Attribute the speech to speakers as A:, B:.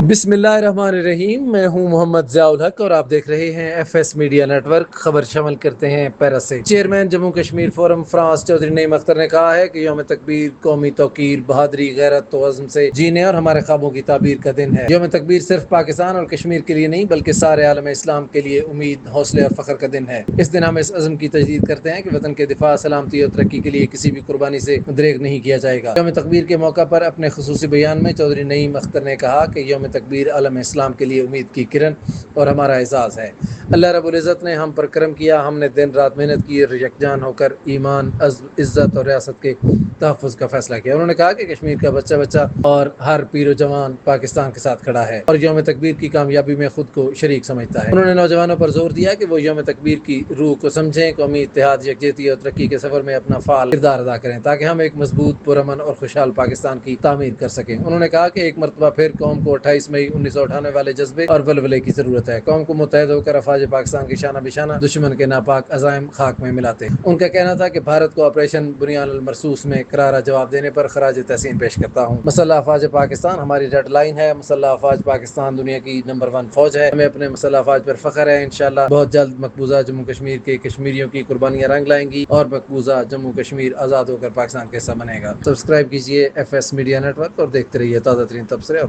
A: बिस्मिल्लाहिर्रहमानिर्रहीम। मैं हूं मोहम्मद ज़ियाउल हक और आप देख रहे हैं एफएस मीडिया नेटवर्क। खबर शामिल करते हैं पैरा से। Chairman Jammu Kashmir forum France Chaudhry Naeem Akhtar ने कहा है कि यौम तकबीर कौमी तौकीर, बहादुरी, गैरत तो अज़्म से जीने और हमारे ख्वाबों की ताबीर का दिन है। यौम तकबीर सिर्फ पाकिस्तान और कश्मीर के लिए नहीं बल्कि सारे आलम इस्लाम के लिए उम्मीद, हौसले और फख्र का दिन है। इस दिन हम इस अज़्म की तजदीद करते हैं कि वतन के दिफा, सलामती और तरक्की के लिए किसी भी कुर्बानी से दरेग नहीं किया जाएगा। यौम तकबीर के मौका पर अपने खुसूसी बयान में चौधरी नईम अख्तर ने कहा कि यौम तकबीर आलम इस्लाम के लिए उम्मीद की किरण और हमारा एजाज़ है। अल्लाह रब्बुल इज़्ज़त ने हम पर करम किया। हमने दिन रात मेहनत की और यकजान होकर ईमान, इज़्ज़त और रियासत के तहफ़्फ़ुज़ का फैसला किया। उन्होंने कहा कि कश्मीर का बच्चा बच्चा और हर पीर जवान पाकिस्तान के साथ खड़ा है और यौम तकबीर की कामयाबी में खुद को शरीक समझता है। उन्होंने नौजवानों पर जोर दिया कि वो यौम तकबीर की रूह को समझें, कौमी इत्तेहाद, यकजहती और तरक्की के सफ़र में अपना फ़ाल किरदार अदा करें ताकि हम एक मजबूत, पुरअमन और खुशहाल पाकिस्तान की तामीर कर सकें। उन्होंने कहा कि एक मरतबा फिर कौम को 28 मई 1998 वाले जज्बे और वलवले की जरूरत है। कौम को मुत्तहद होकर अफवाज पाकिस्तान की शाना बिशाना दुश्मन के नापाक अज़ाइम खाक में मिलाते हैं। उनका कहना था कि भारत को ऑपरेशन बुनियान अल मरसूस में करारा जवाब देने पर खराज तहसीन पेश करता हूँ। मसल्लह अफवाज पाकिस्तान हमारी रेड लाइन है। मसल्लह अफवाज पाकिस्तान दुनिया की नंबर 1 फौज है। हमें अपने मसल्लह अफवाज पर फख्र है। इंशाअल्लाह बहुत जल्द मकबूजा जम्मू कश्मीर के कश्मीरियों की कुर्बानियां रंग लाएंगी और मकबूजा जम्मू कश्मीर आज़ाद होकर पाकिस्तान का हिस्सा बनेगा। सब्सक्राइब कीजिए एफएस मीडिया नेटवर्क और देखते रहिए ताज़ा तरीन तबसरे।